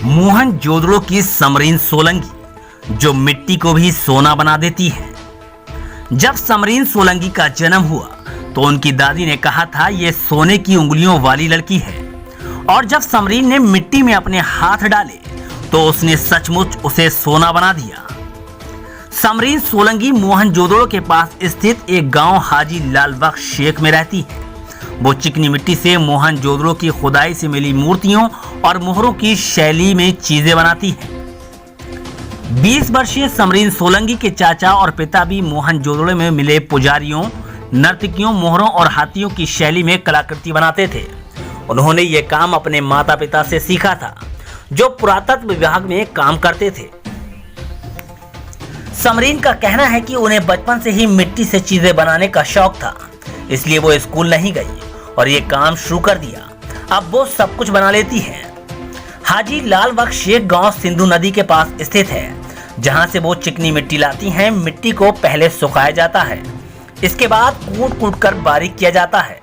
मोहनजोदड़ो की समरीन सोलंकी जो मिट्टी को भी सोना बना देती है। जब समरीन सोलंकी का जन्म हुआ तो उनकी दादी ने कहा था ये सोने की उंगलियों वाली लड़की है, और जब समरीन ने मिट्टी में अपने हाथ डाले तो उसने सचमुच उसे सोना बना दिया। समरीन सोलंकी मोहनजोदड़ो के पास स्थित एक गांव हाजी लाल बख्श शेख में रहती है। वो चिकनी मिट्टी से मोहनजोदड़ो की खुदाई से मिली मूर्तियों और मोहरों की शैली में चीजें बनाती है। 20 वर्षीय समरीन सोलंकी के चाचा और पिता भी मोहनजोदड़ो में मिले पुजारियों, नर्तकियों, मोहरों और हाथियों की शैली में कलाकृति बनाते थे। उन्होंने ये काम अपने माता पिता से सीखा था, जो पुरातत्व विभाग में काम करते थे। समरीन का कहना है कि उन्हें बचपन से ही मिट्टी से चीजें बनाने का शौक था, इसलिए वो स्कूल नहीं गई और ये काम शुरू कर दिया। अब वो सब कुछ बना लेती हैं। हाजी लाल बख्श शेख गांव सिंधु नदी के पास स्थित है, जहां से वो चिकनी मिट्टी लाती हैं। मिट्टी को पहले सुखाया जाता है, इसके बाद कूट कूट कर बारीक किया जाता है।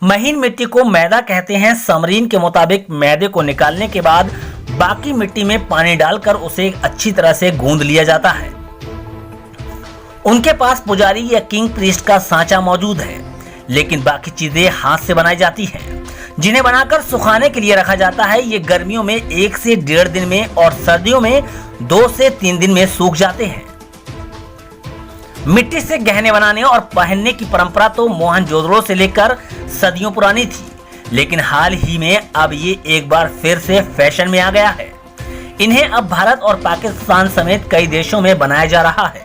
महीन मिट्टी को मैदा कहते हैं। समरीन के मुताबिक मैदे को निकालने के बाद बाकी मिट्टी में पानी डालकर उसे अच्छी तरह से गूंद लिया जाता है। उनके पास पुजारी या किंग प्रीस्ट का सांचा मौजूद है, लेकिन बाकी चीजें हाथ से बनाई जाती हैं, जिन्हें बनाकर सुखाने के लिए रखा जाता है। ये गर्मियों में 1 से 1.5 दिन में और सर्दियों में 2 से 3 दिन में सूख जाते हैं। मिट्टी से गहने बनाने और पहनने की परंपरा तो मोहनजोदड़ो से लेकर सदियों पुरानी थी, लेकिन हाल ही में अब ये एक बार फिर से फैशन में आ गया है। इन्हें अब भारत और पाकिस्तान समेत कई देशों में बनाया जा रहा है।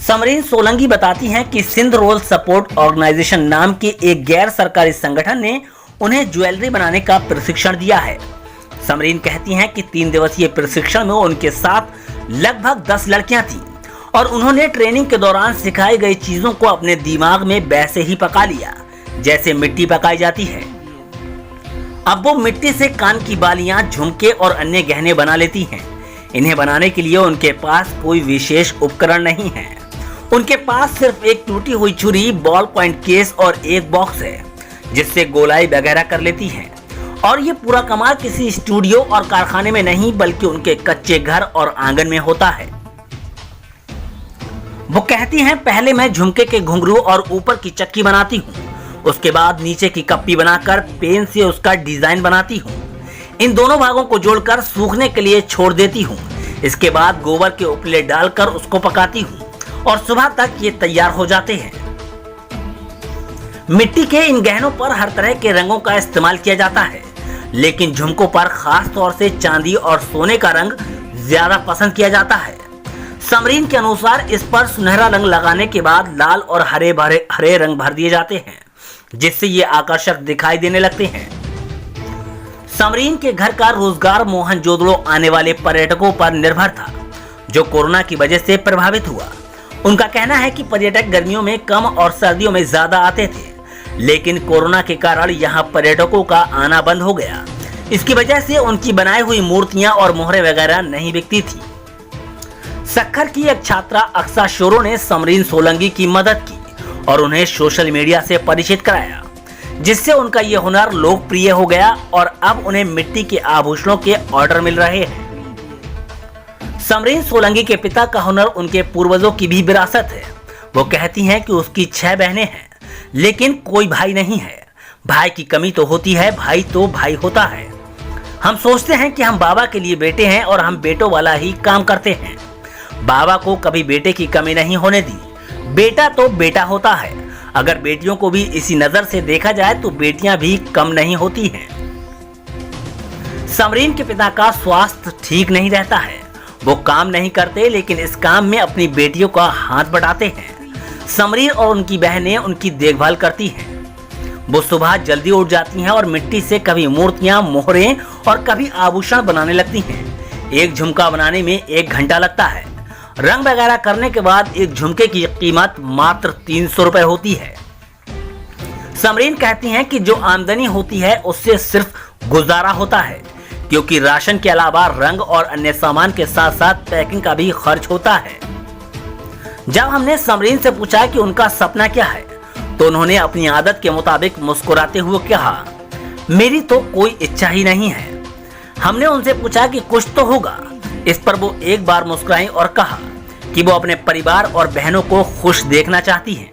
समरीन सोलंकी बताती हैं कि सिंध रोल सपोर्ट ऑर्गेनाइजेशन नाम के एक गैर सरकारी संगठन ने उन्हें ज्वेलरी बनाने का प्रशिक्षण दिया है। समरीन कहती हैं कि 3 दिवसीय प्रशिक्षण में उनके साथ लगभग 10 लड़कियां थीं और उन्होंने ट्रेनिंग के दौरान सिखाई गई चीजों को अपने दिमाग में वैसे ही पका लिया जैसे मिट्टी पकाई जाती है। अब वो मिट्टी से कान की बालियां, झुमके और अन्य गहने बना लेती हैं। इन्हें बनाने के लिए उनके पास कोई विशेष उपकरण नहीं है। उनके पास सिर्फ एक टूटी हुई छुरी, बॉल पॉइंट केस और एक बॉक्स है, जिससे गोलाई वगैरह कर लेती हैं। और ये पूरा कमाल किसी स्टूडियो और कारखाने में नहीं, बल्कि उनके कच्चे घर और आंगन में होता है। वो कहती हैं, पहले मैं झुमके के घुंघरू और ऊपर की चक्की बनाती हूँ, उसके बाद नीचे की कप्पी बनाकर पेन से उसका डिजाइन बनाती हूँ। इन दोनों भागों को जोड़कर सूखने के लिए छोड़ देती हूँ। इसके बाद गोबर के उपले डालकर उसको पकाती हूँ और सुबह तक ये तैयार हो जाते हैं। मिट्टी के इन गहनों पर हर तरह के रंगों का इस्तेमाल किया जाता है, लेकिन झुमकों पर खास तौर से चांदी और सोने का रंग ज्यादा पसंद किया जाता है। समरीन के अनुसार इस पर सुनहरा रंग लगाने के बाद लाल और हरे रंग भर दिए जाते हैं, जिससे ये आकर्षक दिखाई देने लगते हैं। समरीन के घर का रोजगार मोहनजोदड़ो आने वाले पर्यटकों पर निर्भर था, जो कोरोना की वजह से प्रभावित हुआ। उनका कहना है कि पर्यटक गर्मियों में कम और सर्दियों में ज्यादा आते थे, लेकिन कोरोना के कारण यहाँ पर्यटकों का आना बंद हो गया। इसकी वजह से उनकी बनाई हुई मूर्तियां और मोहरें वगैरह नहीं बिकती थी। सक्खर की एक छात्रा अक्सा शोरो ने समरीन सोलंकी की मदद की और उन्हें सोशल मीडिया से परिचित कराया, जिससे उनका ये हुनर लोकप्रिय हो गया और अब उन्हें मिट्टी के आभूषणों के ऑर्डर मिल रहे हैं। समरीन सोलंकी के पिता का हुनर उनके पूर्वजों की भी विरासत है। वो कहती हैं कि उसकी 6 बहनें हैं, लेकिन कोई भाई नहीं है। भाई की कमी तो होती है, भाई तो भाई होता है। हम सोचते हैं कि हम बाबा के लिए बेटे हैं और हम बेटों वाला ही काम करते हैं। बाबा को कभी बेटे की कमी नहीं होने दी। बेटा तो बेटा होता है। अगर बेटियों को भी इसी नजर से देखा जाए तो बेटियां भी कम नहीं होती हैं। समरीन के पिता का स्वास्थ्य ठीक नहीं रहता है। वो काम नहीं करते, लेकिन इस काम में अपनी बेटियों का हाथ बटाते हैं। समरीन और उनकी बहनें उनकी देखभाल करती हैं। वो सुबह जल्दी उठ जाती हैं और मिट्टी से कभी मूर्तियां, मोहरें और कभी आभूषण बनाने लगती हैं। एक झुमका बनाने में 1 घंटा लगता है। रंग वगैरह करने के बाद एक झुमके की कीमत मात्र 300 रुपए होती है। समरीन कहती हैं कि जो आमदनी होती है उससे सिर्फ गुजारा होता है, क्योंकि राशन के अलावा रंग और अन्य सामान के साथ साथ पैकिंग का भी खर्च होता है। जब हमने समरीन से पूछा कि उनका सपना क्या है, तो उन्होंने अपनी आदत के मुताबिक मुस्कुराते हुए कहा, मेरी तो कोई इच्छा ही नहीं है। हमने उनसे पूछा कि कुछ तो होगा। इस पर वो एक बार मुस्कुराई और कहा कि वो अपने परिवार और बहनों को खुश देखना चाहती हैं।